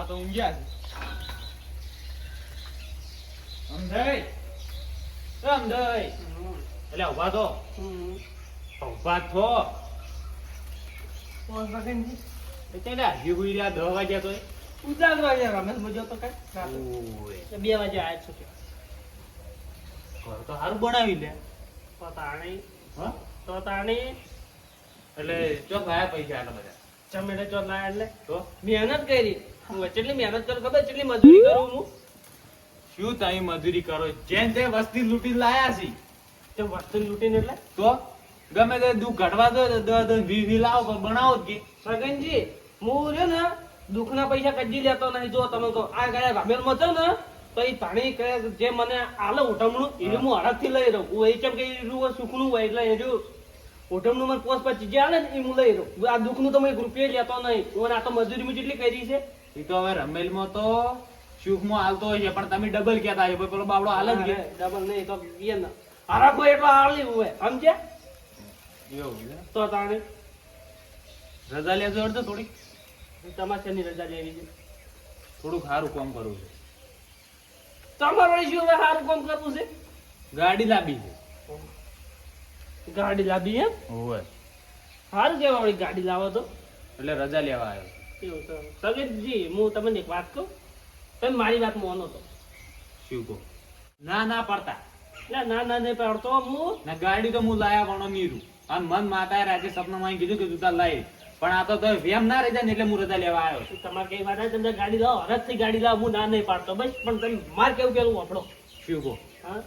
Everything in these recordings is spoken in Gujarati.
આ તો ઊંઘ્યા છે. સમજાય સમજાય એટલે ઉભા તો ઉભા થો એટલે હજી હુઈ રહ્યા 10 વાગ્યા તો ઉજાગવા યાર રમેશ મજો તો કઈ ઓય 2 વાગે આયા છો કે ઘર તો સારું બનાવી લે પતાણી હા તો તાણી એટલે ચો ગયા પૈસા આટલા બધા ચમેડે ચોર લાયા એટલે તો મહેનત કરી હું કેટલી મહેનત કરું ખબર કેટલી મજૂરી કરું હું શું તમે મજૂરી કરો જેન તે વસ્તી લૂટી લાયા છી તે વસ્તુ લૂટીને એટલે તો ગમે તે દુઃખ ઘટવા દો 10-20 લાવો પણ બનાવો જ કે સગનજી હું રહ્યો ને દુઃખના પૈસા કદી લેતો નહીં જો તમે કહો આ ગયા રામેલમાં છો ને તો એ પાણી જે મને આલે ઉઠમણું એને હું હડકથી લઈ રહું હું એ કેમ કે સુખનું હોય એટલે એ જો ઉઠમણું મને પોસ પર ચીજે આલે ને એ હું લઈ રહું આ દુઃખનું તો મેં રૂપિયા લેતો નહીં હું આ તો મજૂરી મેં જેટલી કરી છે એ તો હવે રમેલમાં તો સુખમાં હાલતો હોય છે પણ તમે ડબલ કહેતા છો પેલો બાવડો હાલ જ કે ડબલ નહીં તો એ ના હરખો એટલો હાલી હોય સમજ્યા એવું છે તો તાણી રજા લેજો અડધો થોડી તમારે શેની રજા લેવી છે થોડુંક સારું કામ કરવું છે તમારે વળી શું હવે સારું કામ કરવું છે ગાડી લાવી છે ગાડી લાવી એમ હોય સારું કેવા વળી ગાડી લાવો તો એટલે રજા લેવા આવ્યો એવું તો સગીરજી હું તમને એક વાત કહું તમે મારી વાત માનો તો શું કહો ના ના પડતા એટલે ના નહીં પાડતો હું ના ગાડી તો હું લાયા પણ નીરું અને મન માતાએ રાતે સપનામાં કીધું કે તું તાર લાવી પણ આ તો વેમ ના રહી જાય ને એટલે હું રજા લેવા આવ્યો છું તમારે કઈ વાત તમે ગાડી લાવો હરખથી ગાડી લાવો હું ના નહીં પાડતો બસ પણ તમે માર કેવું પેલું વાપરો શું કહો હા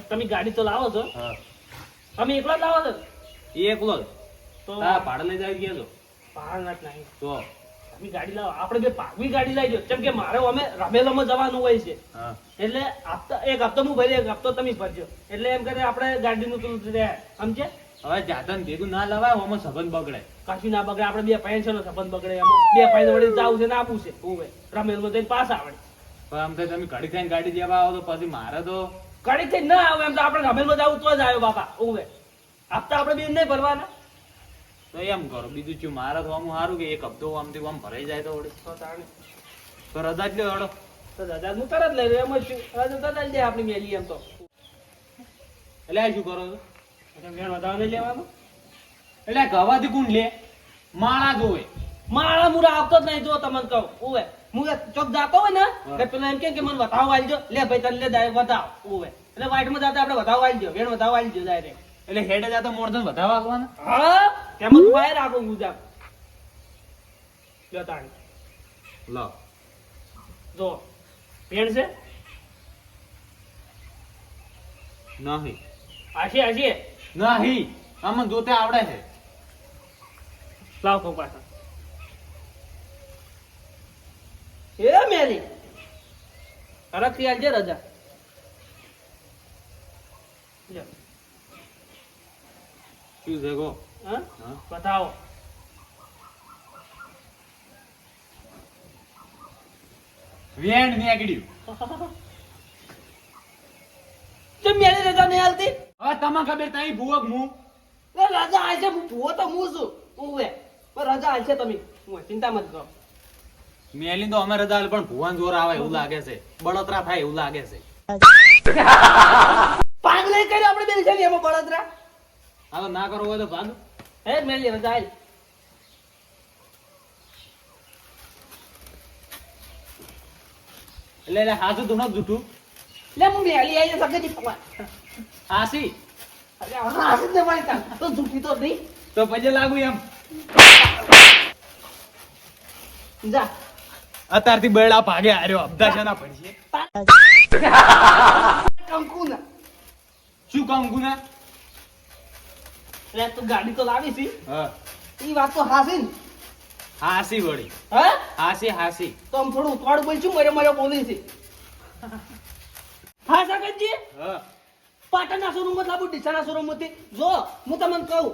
તમે ગાડી તો લાવો છો હા તમે એકલા જ લાવો છો એ એકલો જ તો હા ભાડે લઈ જાય ગયા તો ભાડા નહીં તો તમે ગાડી લાવો આપણે બે ભાગવી ગાડી લાવી દો કેમ કે મારે અમે રમેલામાં જવાનું હોય છે હા એટલે એક હપ્તો હું ભરી એક હપ્તો તમે ભરજો એટલે એમ કરે આપણે ગાડીનું પેલું રહે સમજે હવે જાતન ભેગું ના લવાય આમાં સંબંધ બગડે કશું ના બગડે આપણે બે ફાઈન છે સંબંધ બગડે એમાં બે ફાઈન વળી જવું છે ને આપવું છે ઓવે રમેલમાં જઈને પાસ આવડે પણ આમ તો તમે ઘડી થઈને ગાડી લેવા આવો તો પછી મારે તો કડી થઈ ના આવે એમ તો આપણે રમેલમાં જવું તો જ આવ્યો બાપા ઓવે હપ્તા આપણે બેન નહીં ભરવાના તો એમ કરો બીજું શું મારે તો આમ સારું કે એક હપ્તો આમથી આમ ભરાઈ જાય તો વળી તો રજા જ લ્યો હળો તો દાદા હું તરત લઈ રહ્યો એમ જ છું રજા તો દે આપણી મેલી એમ તો એટલે આ શું કરો છો એટલે મેળ વધારે નહીં લેવાનું એટલે ગવાથી કોણ લે માળા જોવે મારા મુરા આપતો જ નહીં જો તમને કહું ઓવે હું ચોક જાતો હોય ને એટલે પેલા એમ કે મને વધાવ વાલજો લે ભાઈ તને લે વધાવ ઓવે એટલે વાઈટમાં જાતા આપણે વધાવ વાલજો વેણ વધાવ વાલજો ડાયરેક્ટ એટલે હેડે જાતો મોડધન વધાવા આવવાના હા તેમાં તું વાય રાખો ગુજાબ લ્યો તાણી લો જો પેણ છે નહીં આશી આશી નહીં આમાં જોતે આવડે છે લાવ કહું પાછા એ મેલી હરખથી આવજે રજા લ્યો શું છે ગો હા હા બતાવો વેણ નીકળ્યું કેમ મેલી રજા નહીં હાલતી હવે તમને ખબર તઈ ભૂવક હું એ રજા આવશે હું ભૂવો તો હું છું ઓવે પણ રજા આવશે તમે હું ચિંતા મત કરો મેલી તો અમે રજા આલે પણ ભુવન જોર આવે એવું લાગે છે બળતરા થાય એવું લાગે છે પાગ નહીં કર્યો આપણે બેન છે ને એમાં બળતરા હા તો ના કરો હોય તો ભાગ હે મેલી રજા આલ એટલે હાજુ તું નથી જૂઠું લે હું મેલી આવી શકે છે હાસી અરે હા જ ને મારી તા તો જૂઠી તો નહીં તો પછી લાગુ એમ જા અત્યારથી બેડા ભાગે હાર્યો અબધા છે ના પડશે કંકુ ના શું કામ ગુના લે તું ગાડી તો લાવી છી હા ઈ વાત તો હાસી ને હાસી વળી હે હાસી હાસી તો આમ થોડું ઉતાવળ બોલશું મરે બોલી છે હા સગનજી હા પાટણના શોરૂમ માં લાવું ડીસાના શોરૂમ માંથી જો હું તમને કહું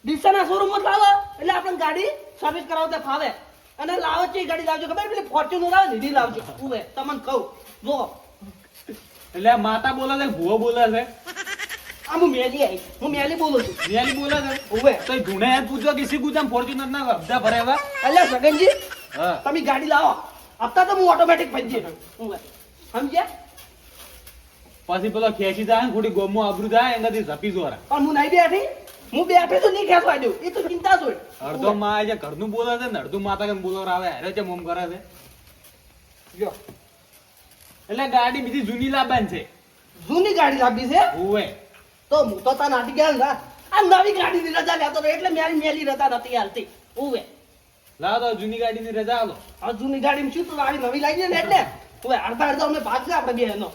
ડીસાના શોરૂમ માં લાવો એટલે આપણે ગાડી સર્વિસ કરાવતા ફાવે અને લાવો છે ગાડી લાવજો ખબર પેલી ફોર્ચ્યુનર આવે ને એ લાવજો ઉવે તમને કહું જો એટલે માતા બોલે છે ભૂવો બોલે છે આ હું મેલી બોલું છું રિયાલી બોલે છે ઉવે તો ધૂણે યાદ પૂછો કે સી ગુજામ ફોર્ચ્યુનર ના અબધા ભરે એવા અલ્યા સગનજી હા તમે ગાડી લાવો હપ્તા તો હું ઓટોમેટિક ભરી દઈશ. સમજ્યા? પછી પેલો ખેંચી જાય ને ખોટી ગોમમાં આબરૂ જાય એનાથી ઝપી જોરા. પણ હું નહીં બેઠી, હું બેઠી તો નહીં ખેંચવા દઉં. એ તો ચિંતા છોડ. અડધો માં જે ઘરનું બોલે છે ને અડધું માતા કેમ બોલવા આવે અરે છે મોમ કરે છે. જો એટલે ગાડી બીજી જૂની લાવવાની છે. જૂની ગાડી લાવી છે ઓવે તો હું તો તાર નાટી ગયા ને આ નવી ગાડીની રજા લેતો હતો એટલે મારી મેલી રજા નથી હાલતી. ઉવે લાવો તો જૂની ગાડીની રજા આલો. આ જૂની ગાડીમાં શું તું આવી નવી લાગી ને એટલે ઉવે અડધા અમને ભાગ છે આપણે બે એનો.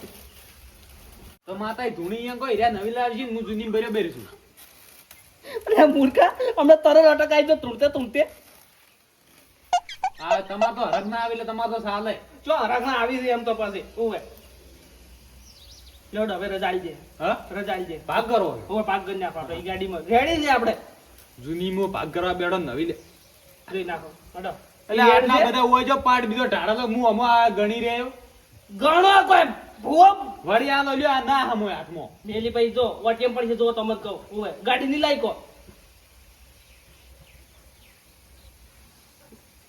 તો માતા ધૂણી અહીંયા કોઈ રે નવી લાવજી હું જૂની બરાબર છું. અરે મૂર્ખા હમણાં તરત અટકાઈ જો તુરતે તુમતે. આ તમાર તો હરખ ના આવે એટલે તમાર તો ચાલે. જો હરાખના આવી છે એમ તો પછી ઉવે લોડ હવે રજા આવી હા જાય, રજા આવી જાય. ભાગ કરો હવે ભાગ કરી નાખો આપણે ઈ ગાડીમાં રેડી છે આપણે જૂની માં ભાગ કરવા બેડો નવી લે. જોઈ નાખો હડો. એટલે આટલા બધા હોય જો પાટ બીજો ઢાળો તો હું હમો આ ગણી રહ્યો. ગણો કોઈ ભૂવો વળી આનો લ્યો આ ના હમો હાથમાં. મેલી ભાઈ જો વટેમ પડશે જો તમે કહો ઉવે ગાડી ની લાયકો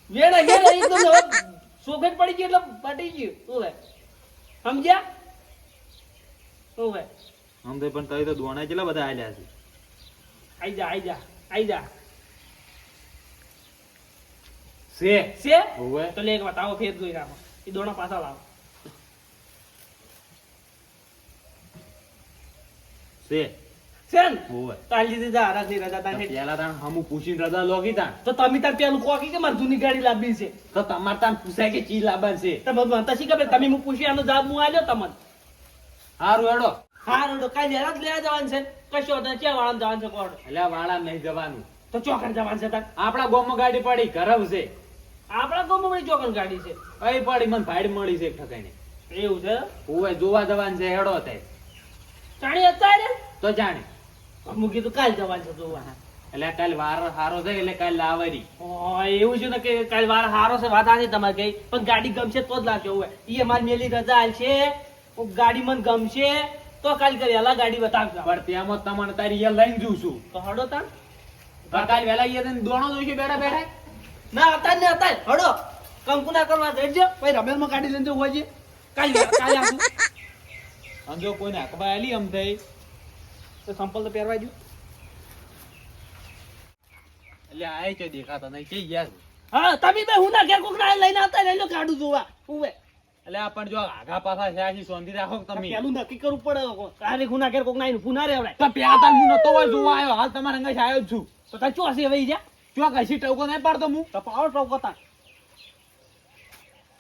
વેડા વેડા એકદમ હવે સોગટ પડી ગઈ એટલે પટી ગયું ઉવે સમજ્યા ઉવે આમ તો પણ તઈ તો દોણા કેટલા બધા આલ્યા છે. આઈ જા આઈ જા આઈ જા છે છે ઓવે તો લે એક વાત આવો ફેર જોઈ રાખો એ દોણા પાછા લાવો છે છે ને ઓવે તાલી દીધી જા રાતની રજા તાને પેલા તાણ હમુ પૂછીને રજા લોગી તાણ. તો તમે તાર પેલું કોકી કે મારી જૂની ગાડી લાવવી છે તો તમાર તાણ પૂછાય કે ચી લાવવાનું છે. તમે મને શી ખબર તમે હું પૂછી આનો જવાબ હું આલ્યો તમને હારું હેડો. હા તો કાઈ લેવા જવાનું છે કશો તો ક્યાં વાળા જવાનું છે કોડ એટલે વાળા નહીં જવાનું. તો ચોકડ જવાનું છે તાર આપણા ગામમાં ગાડી પડી ગરવ છે. આપણા ગામમાં વળી ચોકડ ગાડી છે અહીં પડી મને ભાડ મળી છે એક ઠકાઈને. એવું છે ઓવે જોવા જવાનું છે હેડો તે. ચાણી અત્યારે તો જાણે હું કીધું કાલ જવાનું છે જોવા એટલે કાલ વાર હારો છે એટલે કાલ લાવરી. એવું છે ને કે કાલ વાર હારો છે વાત આની તમારે કઈ પણ ગાડી ગમશે તો જ લાવજો હોય ઈ અમારી મેલી રજા હાલ છે ગાડી મને ગમશે તો કાલ કરી અલા ગાડી બતાવજો પણ ત્યાંમાં તમારે તારી યે લઈને જઉં છું. તો હડો તાર પણ કાલ વહેલા યે તને દોણો જોઈશું બેઠા બેઠા. ના અત્યારે ને અત્યારે હડો કંકુ ના કરવા દેજો ભાઈ રમેલમાં ગાડી લઈને જવું હોય છે કાલ કાલે આવું અને જો કોઈને હકવા આલી આમ થઈ તો સંપલ તો પહેરવા દઉં એટલે આ છે દેખાતા નહીં કઈ ગયા છે. હા તમે બે હું ના ઘેર કોક ના લઈને આવતા લઈ લો ગાડું જોવા ઉવે એટલે આ પણ જો આગા પાછા છે આજી સોંધી રાખો કે તમે. પેલું નક્કી કરવું પડે તારે હું ના ઘેર કોક ના આવીને પુના રેવડાય તો પ્યા તાર હું નતો હોય જોવા આવ્યો હાલ તમારા અંગે આવ્યો જ છું. તો તાર ચોસી હવે જા જો કશી ટવકો નહીં પાડતો હું. તો પાવર ટોકો તાર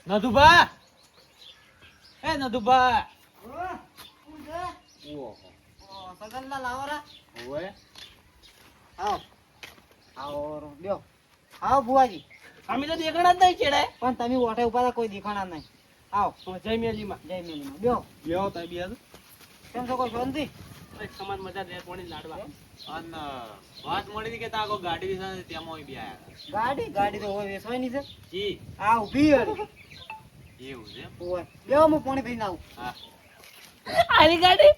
નથુભા એ નથુભા ઓહો સગનલા લાવરા ઓવે આવો આવો લ્યો આવો બુઆજી અમે તો દેખણા જ નહીં ચેડાય પણ તમે ઓઠે ઉભા કોઈ દેખાણા નહીં આવો જય મેલીમાં જય મેલીમાં લ્યો લ્યો તા બી કેમ છો કોઈ શાંતિ સમાન મજા દે કોણી લાડવા અને વાત મળી હતી કે તાકો ગાડી વિશે તેમાં હોય બી આયા ગાડી ગાડી તો હોય વેસવાની છે જી આ ઊભી હરી એવું છે એમ? ઓય લ્યો હું પાણી પીને આવું હા આની ગાડી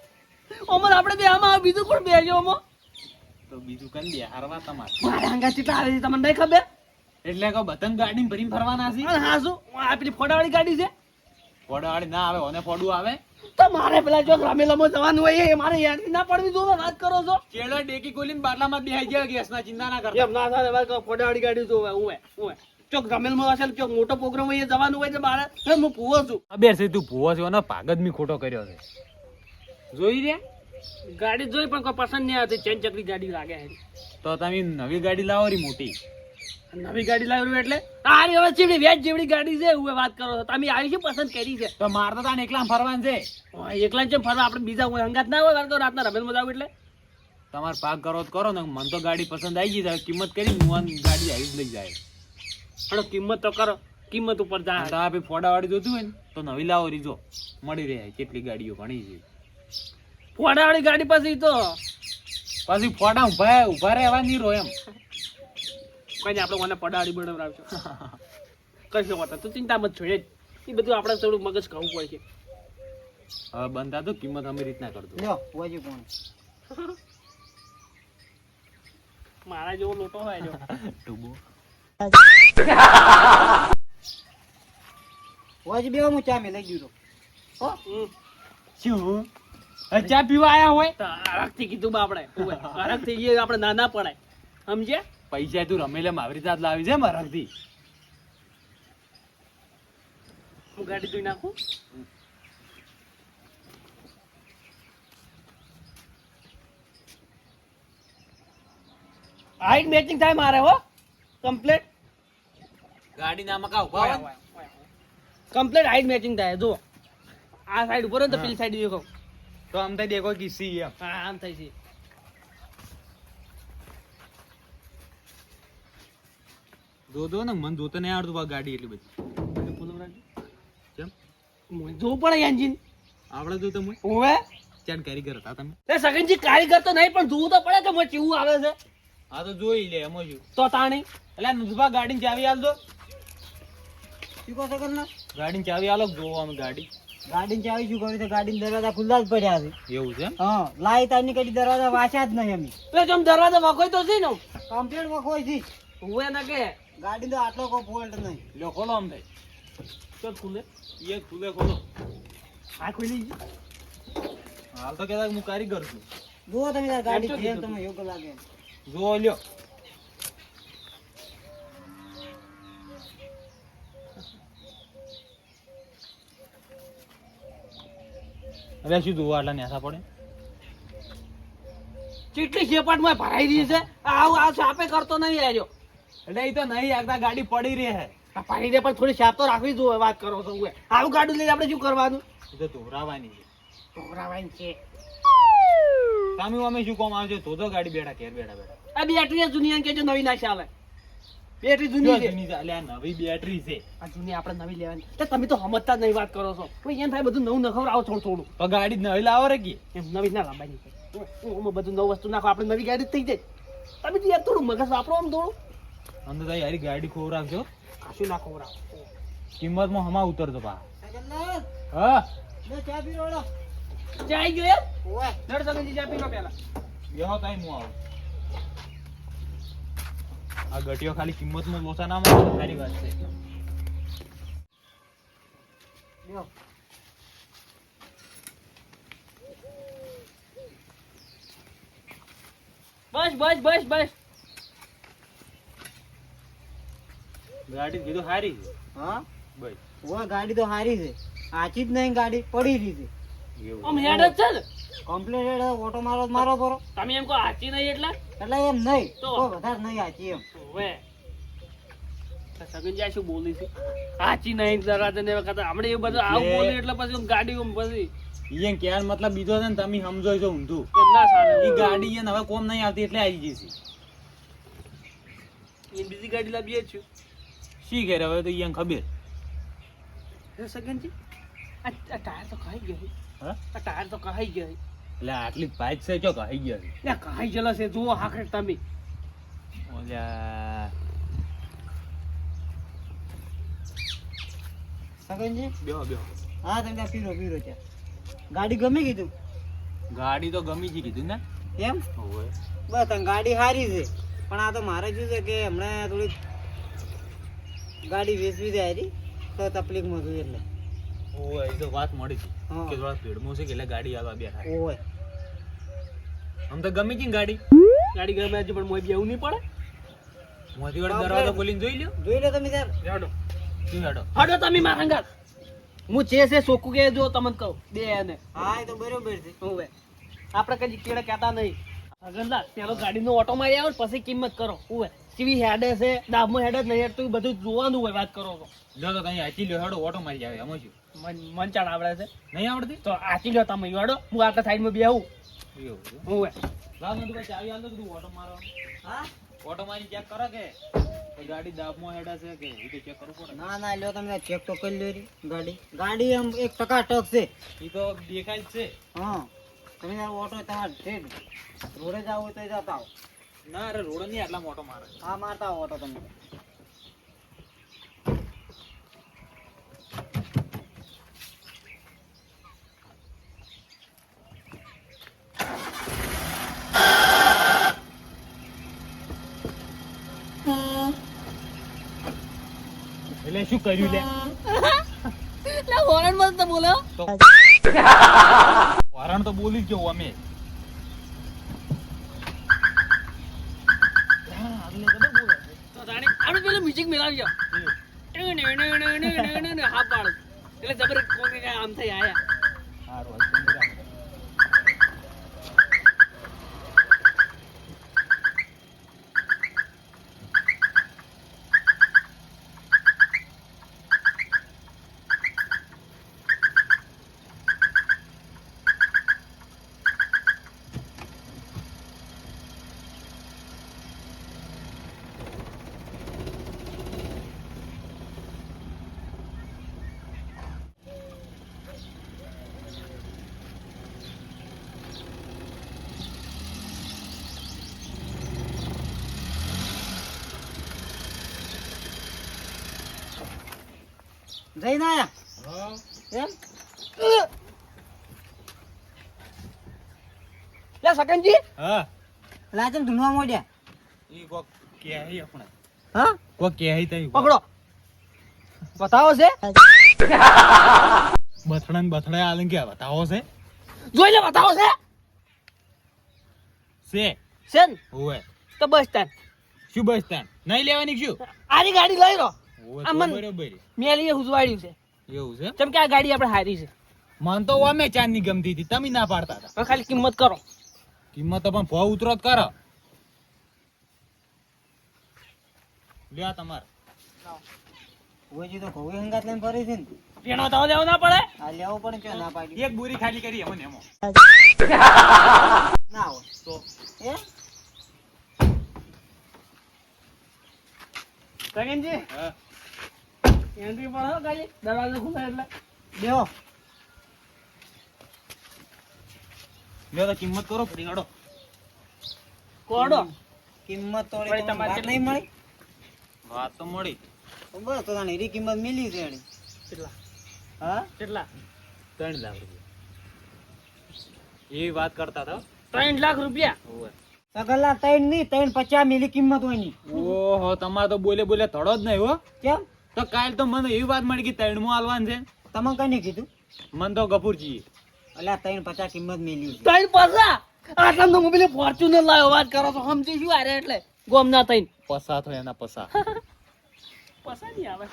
ઓમર આપણે બે આમાં બીજું કોણ બેજો ઓમો તો બીજું કઈ દે હારવા તમારે મારા હંગા ચીટલા આવી તમને નહીં ખબર એટલે કે બતંગ ગાડી ભરીને ફરવાના છે. અને હા શું આ પેલી ફોડાવાળી ગાડી છે ફોડાવાળી ના આવે ઓને ફોડું આવે. તો મારે પેલા જો રામેલામાં જવાનું હોય એ મારે યાદી ના પડવી જોવે વાત કરો છો ચેડો ડેકી કોલીને બાટલામાં બેહી ગયા ગેસના ચિંતા ના કરતા. એમ ના થાય વાત કરો ફોડાવાળી ગાડી જોવે ઉવે ચોક રામેલમાં હશે ચોક મોટો પ્રોગ્રામ હોય એ જવાનું હોય છે મારે તો હું પૂવો છું ખબર છે તું ભૂવો છે ને ભાગત મી ખોટો કર્યો છે જોઈ રે. ગાડી જોઈ પણ કોઈ પસંદ નહીં આવતી ચેન ચકરી ગાડી લાગે છે તો તમે નવી ગાડી લાવો રી મોટી. નવી ગાડી લાવ્યું એટલે તારી હવે ચીવડી વેચ જેવડી ગાડી છે હું વાત કરો છો તમે આવી શું પસંદ કરી છે તો મારે તો તાને એકલા ફરવાનું છે. એકલા જ ફરવા આપણે બીજા કોઈ હંગાત ના હોય વાત કરો રાતના રમેલમાં જાવ એટલે તમારે પાક કરો તો કરો ને મને તો ગાડી પસંદ આવી ગઈ છે. કિંમત કરી હું ગાડી આવી જ લઈ જાય. પણ કિંમત તો કરો કિંમત ઉપર તો જાય આ ફોડાવાળી જોતું હોય ને તો નવી લાવો રી જો મળી રહે કેટલી ગાડીઓ ઘણી છે. ફોડાવાળી ગાડી પછી તો પછી ફોડા ઉભા રહેવા નહીં રહો એમ. કઈ આપણે મને પડાડી બનાવરાવજો કશો વાત તું ચિંતા મત છોડે એ બધું આપણે થોડું મગજ ખાવું પડે છે હવે બનતા તો કિંમત અમે રીતના કરતો. લ્યો બુઆજી પાણી મારા જેવો લોટો હોય જો ટૂબો હોજી બેહો હું ચા મેં લઈ ગયું તો હમ. શું ચા પીવા આયા હોય તો હરખથી કીધું બા આપણે હરખથી એ આપણે નાના પડાય સમજ્યા પૈસા તું રમેલે માવરી જાત લાવી છે મરકથી. હું ગાડી ધોઈ નાખું હાઈટ મેચિંગ થાય મારે હો કમ્પ્લીટ ગાડી ના મકા ઉભા હોય કમ્પ્લીટ હાઈટ મેચિંગ થાય જો આ સાઈડ ઉપર હોય ને તો પેલી સાઈડ દેખો તો આમ થઈ દેખો કિસી એમ. હા આમ થાય છે દો ને મન જોતો નહીં આવડતું બા ગાડી એટલી બધી. કેમ જોવું પડે એન્જિન આવડે તો તમે હોવે ચાર કારીગર હતા તમે. એ સગનજી કારીગર તો નહીં પણ જોવું તો પડે કે મને કેવું આવે છે હા તો જોઈ લે એમ શું. તો તાણી એટલે નુસબા ગાડીની ચાવી આલ દો. શું કહો છો કરના ગાડીની ચાવી આલો જોવો અમે ગાડી. ગાડીની ચાવી શું કરી તો ગાડીના દરવાજા ખુલ્લા જ પડ્યા છે એવું છે એમ? હા લાઈ તારની કદી દરવાજા વાંચ્યા જ નહીં અમે તો જેમ દરવાજો વાગોય તો છે ને કમ્પ્લીટ વખોય છે હોવે ના કે ગાડી તો આટલો કોઈ ફોલ્ટ નહીં લ્યો ખોલો આમ થાય. તો ખુલે એ ખુલે ખોલો. આ ખુલી ગઈ હાલ તો કહેતા હું કારીગર છું. જુઓ તમે તાર ગાડી એમ તો જેમ કીધું. તમે યોગ્ય લાગે એમ. જોવો લ્યો. અરે શું જોવા આટલા નેસા પડે? કેટલી શેપાટમાં ભરાઈ રહી છે આવું આ સાપે કરતો નહીં આવ્યો એટલે એ તો નહીં આગતા ગાડી પડી રહી હે. આ પાણી ને પણ થોડી શાપ તો રાખવી જોઈએ વાત કરો છો ઉએ. આવું ગાડું લઈને આપણે શું કરવાનું એ તો ધોરાવાની છે. ઢોકરાવાની છે સામે અમે શું કોમ આવશે તો ગાડી બેઠા ઘેર બેઠા બેઠા. આ બેટરી જૂની કે નવી ના ચાલે બેટરી જૂની છે જૂની છે. અલ્યા નવી બેટરી છે. આ જૂની આપણે નવી લેવાની તો તમે તો સમજતા જ નહીં વાત કરો છો કોઈ એમ થાય બધું નવું નખવરાવો થોડું થોડું પણ ગાડી નવી લાવો રે કે એમ નવી ના લાવવાની છે હું બધું નવું વસ્તુ નાખો આપણે નવી ગાડી જ થઈ જાય તમે તો યાર થોડું મગજ વાપરો આમ થોડું અંદર તો યારી ગાડી ખોવરાવજો. કશું ના ખવરાવો કિંમતમાં હમા ઉતરજો પા. જગન્નાથ, હા લે ચા પી રોડો. જાય ગયો એમ ઓવે. નડ સગનજી ચા પીનો પહેલા બેહો તાઈ હું આવું. આ ગટીઓ ખાલી કિંમતમાં લોચા ના મળે તો સારી વાત છે. લ્યો. બસ બસ બસ બસ ગાડી કીધું સારી છે. હા બસ ઓવે ગાડી તો સારી છે આચી જ નહીં ગાડી પડી રહી છે એવું. આમ હેડ જ છે ને કમ્પ્લીટ ઓટો મારો જ મારો પરો તમે એમ કહો હાચી નહીં એટલે એટલે એમ નહીં તો? કોઈ વધારે નહીં આચી એમ હવે સગનજી આ શું બોલી છે હાચી નહીં દરાતે ને વખત આપણે એ બધું આવું એટલે- બોલી એટલે પછી ગાડી પછી ઈયે કહેવાનો મતલબ બીજો છે ને તમે સમજો છો ઊંધું. એમ ના ચાલે ઈ ગાડી ઈયે ને હવે કોમ નહીં આવતી એટલે આવી જશે. એ બીજી ગાડી લાવીએ છું શી ઘેર હવે તો ઈયે ખબર. સગનજી આ ટાયર તો ખાઈ ગયો હા આ ટાયર તો ખાઈ ગયો એટલે આટલી ભાઈ છે ચો કહી ગયા છે. ત્યાં ખાઈ ગયેલા છે જુઓ હાકરે તમે ઓલ્યા સગનજી બેહો બેહો. હા તમે ત્યાં પીરો પીરો ચા ગાડી ગમી કીધું ગાડી તો ગમી છે કીધું ને. એમ ઓવે. બસ આમ ગાડી સારી છે પણ આ તો મારે શું છે કે હમણાં થોડી ગાડી વેચવી જાય હતી તો તકલીફમાં છું એટલે ઓવે એ તો વાત મળી હતી હા. કે થોડા ભીડમાં છે કે એટલે ગાડી આવવા બેઠા. ઓય આમ તો ગમી છે ને ગાડી. ગાડી ગમે છે પણ મોય બી એવું નહીં પડે મોતી વાળો દરવાજો ખોલીને જોઈ લ્યો. જોઈ લો તમે ત્યાં હેડો શું હેડો. હડો તમે મારા હંગાત હું જે છે સોકું કે જો તમને કહું બે ને હા એ તો બરોબર છે હવે આપણે કદી કેળે કહેતા નહીં અગરલા પેલો ગાડીનો ઓટો મારી આવો ને પછી કિંમત કરો હવે કેવી હેડે છે દાબમાં હેડે જ નહીં હેડ તો એ બધું જોવાનું હોય વાત કરો તો જો તો કઈ આચી લ્યો હેડો ઓટો મારી આવે એમાં શું. મનચાણ આવડે છે નહીં આવડતી. તો આચી લો તમે હેડો હું આપણા સાઈડમાં બેહું એવું છે. હવે લાવ મને તો ચાવી આલ દો કીધું ઓટો મારો. હા ઓટો મારી ચેક કરો કે ગાડી દાબમાં હેડા છે કે એ તો ચેક કરવું પડે. ના ના લ્યો તમે ચેક તો કરી લ્યો રી ગાડી ગાડી આમ 1% છે એ તો દેખાય જ છે. હા તમે તારો ઓટો તમારે છે જ. રોડે જાવ હોય તો જતા આવો ના અરે રોડ નહીં આટલા મોટો મારે. હા મારતા આવો ઓટો તમે એટલે શું કર્યું લે. લા વરણ મત બોલો વરણ તો બોલી જ ગયો અમે. તો તાણી આપણે પેલું મ્યુઝિક મિલાવજો હા પાડો એટલે જબર કોકે કાંઈ આમ થઈ આયા હારું, હવે સમજી રાખ. જઈને આયા હા. એમ લા સકનજી હા, લાચમ ધૂનવા મોડ્યા ઈ કોક કહે આપણે. હા કોક કહે તઈ. પકડો બતાવો છે બથડા ને બથડા આલન કે બતાવો છે. જોઈ લે બતાવો છે છે. છે ને ઓય. તો બસ સ્ટેન્ડ શું બસ સ્ટેન્ડ? નહીં લેવાની શું? આરી ગાડી લઈ લો ઓય આ તો મન- બરોબર. મેલીએ હુજવાડ્યું છે એવું છે? કેમ કે આ ગાડી આપણે હારી છે મન તો અમે ચાંદની ગમતી હતી, તમે ના પાડતા હતા. હવે ખાલી કિંમત કરો કિંમત તો પણ ભાવ ઉતરો જ કરો. લ્યો આ તમારે. ઓજી તો ઘઉં હંગાત લઈને ફરી છે ને પેણો તો દેવો ના પડે આ લેવું પડે કે ના પાડી એક બોરી ખાલી કરી અમને એમાં. ના હોય તો એ સકનજી હા. એન્ટ્રી પર હો ગાડી દરવાજો ખુલે એટલે દેવો લ્યો તો કિંમત કરો ફરી હડો. કોડો કિંમત તો ભાઈ, તમારે વાત નહીં મળી વાત તો મળી. બસ તો તાણી એની કિંમત મિલી છે એની કેટલા હા કેટલા 3 લાખ રૂપિયા એવી વાત કરતા હતા. 3 લાખ રૂપિયા ઓય. સગલા 3 ની 350 મિલી કિંમત હોય ની ઓહો, તમારે તો બોલે બોલે ધડો જ નહીં હો. કેમ તો કાલ તો મને એવી વાત મળી કે 3 માં આલવાનું છે. તમે કઈ કીધું મન તો ગફુરજી. અલ્યા 350 કિંમત મિલી છે 3 પૈસા આટલા તો મોબાઈલ ફોર્ચ્યુનર લાવ્યો વાત કરો તો સમજી શું આરે એટલે ગોમ ના થઈને પસા થયો એના પસા. પૈસા નહીં આવે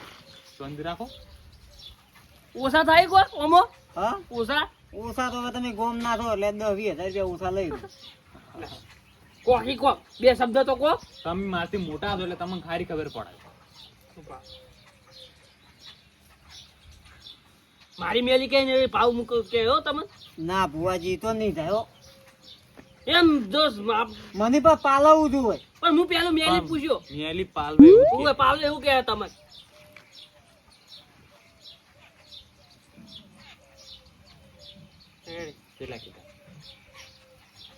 સમજી રાખો. ઓછા થાય કો ઓમો હા ઓછા ઓછા તો હવે તમે ગોમ ના થો એટલે 10-20 હજાર રૂપિયા ઓછા લઈ લો કોકી કો બે શબ્દ તો કો તમે મારથી મોટા છો એટલે તમને ખારી ખબર પડે. મારી મેલી કઈ ને ભાવ મૂકો કે હો તમે ના ભુવાજી તો નહીં થાય હો એમ દોસ્ત મને પણ પાલવવું જ હોય પણ હું પેલું મેલી પૂછ્યો મેલી પાલવે એવું કે. હું પાવલે એવું કે તમે કેટલા કીધા?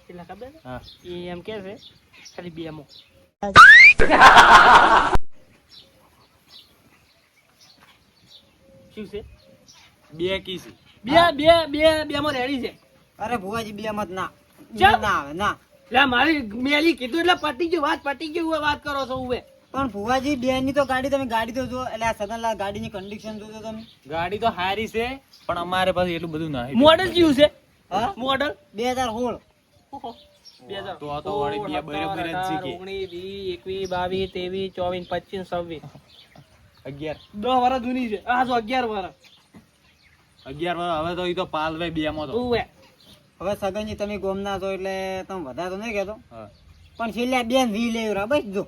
કેટલા ખબર છે? હા. એ એમ કે છે ખાલી બે મો શું છે બે કી છે. બે બે બે બે માં રેડી છે અરે ભુવાજી બે મત ના ચમ? ના આવે ના લે મારી મેલી કીધું એટલે પટી ગયું વાત પટી ગયું હવે વાત કરો છો હવે પણ ભુવાજી બે ની તો ગાડી તમે ગાડી તો જો એટલે આ સગનલાલ ગાડીની કન્ડિશન જોજો તમે ગાડી તો હારી છે પણ અમારે પાસે એટલું બધું નહીં. મોડલ કયું છે હા મોડલ 2016 તો આ તો વળી બે બરોબર જ છે કે. 19 20 21 22 23 24 25 26 11 10 વર્ષ જૂની છે આ જો 11 વર્ષ 11 વાર હવે તો ઈ તો પાલવે બે માં તો. ઉવે હવે સગનજી તમે ગોમ ના છો એટલે તમે વધારે તો નહીં કહેતો હા. પણ છેલ્લે બેન વી લેવરા બસ જો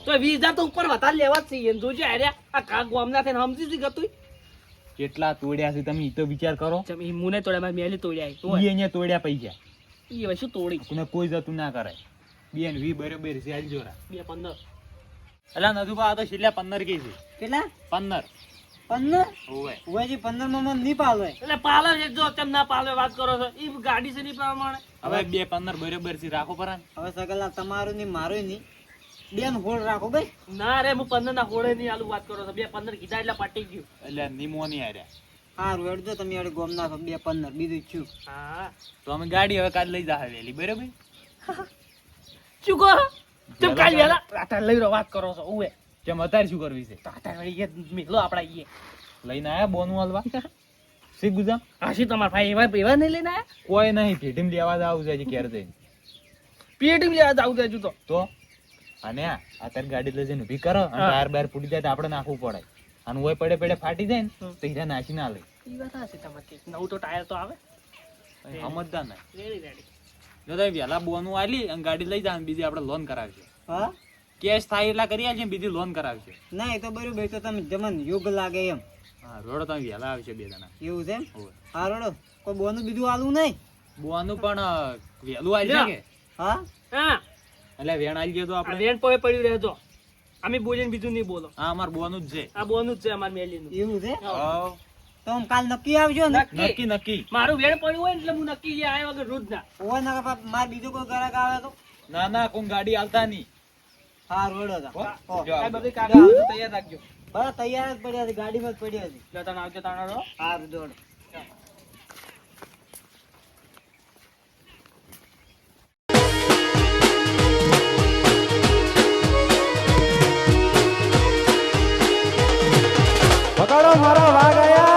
તો 20,000 તો ઉપર વધારે લેવા જ છે જોજો અરે આ કા ગોમના થઈને સમજી જ ગતું કેટલા તોડ્યા છે તમે ઈ તો વિચાર કરો. ચમ ઈ મુને તોડ્યા મારી મેલી તોડ્યા ઈ તો અહીંયા તોડ્યા પૈસા. ઈ હવે શું તોડી કોને કોઈ જતું ના કરાય. બેન વી બરોબર છે આજ જોરા. 215 અલા નદુભા આ તો છેલ્લા 15 કી છે. કેટલા 15. 15 ઓવે. ભુવાજી 15 માં મને નહીં પાલવે એટલે પાલે છે જો તેમ ના પાલે વાત કરો છો ઈ ગાડી છે ની પ્રમાણે હવે 2 15 બરોબર છે રાખો પરાન. હવે સગનલાલ તમારું નહીં મારું નહીં બેન હોળ રાખો ભાઈ ના રે હું 15 ના હોળે ની આલુ વાત કરો છો 215 કીધા એટલે પટી ગયું એટલે નિમો નહીં આર્યા. હારું હેડજો તમે હેડ ગોમ ના છો 2-15 બીજું જ છું હા તો અમે ગાડી હવે કાલ લઈ જાહે વેલી બરોબર. શું કહો તેમ કાલ વેલા આટા લઈ રહ્યો વાત કરો છો ઉવે કેમ અત્યારે શું કરવી છે? આટા વળી એ મિલો આપડા ઈએ લઈને આયા બોનું હાલવા શી ગુજા હાશી તમારા ભાઈ એવા એવા નહીં લઈને આયા કોઈ નહીં ભેટીમ લેવા જ આવું છે હજી ઘેર જઈને પીએટી લેવા જાવ દેજો તો અને અત્યારે ગાડી લઈ જઈને ઊભી કરો અને ટાયર બાર ફૂટી જાય તો આપણે નાખવું પડે અને ઓય પડે પડે ફાટી જાય ને તો હીરા નાસી ના લે ઈ વાત હશે તમારી નવું તો ટાયર તો આવે સમજદાર નહીં રેડી જો તમે વહેલા બોનું આલી અને ગાડી લઈ જાય બીજી આપણે લોન કરાવશે હા કેશ થાય એટલા કરી આલશે બીજી લોન કરાવશે ના એ તો બરોબર તો તમે જમન યોગ લાગે એમ હા રોડો તમે વહેલા આવશે બે જણા એવું છે એમ હોવે. હા રોડો કોઈ બોનું બીજું આલું નહીં બોનું પણ વહેલું આવી જાય કે હા હા એટલે વેણ આવી ગયો તો આપણે રેન્ટ પર પડ્યું રહેજો અમે બોલીને બીજું નહીં બોલો હા અમાર બોનું જ છે આ બોનું જ છે અમાર મેલીનું એવું છે હાવ. તો આમ કાલ નક્કી આવજો ને નક્કી નક્કી મારું વેણ પડ્યું હોય ને એટલે હું નક્કી લે આયા વગર રોજ ના ઓય ના બાપ માર બીજો કોઈ ગ્રાહક આવે તો ના ના કોઈ ગાડી આવતા નહીં હા રોડો તા હો? હો. જો આ આવજો. બધી કાગળ બધું તૈયાર રાખજો બસ તૈયાર જ પડ્યા હતી ગાડીમાં જ પડ્યા હતી એટલે તને આવજો તાણો હા દોડ પકડો મારો વાઘ આયા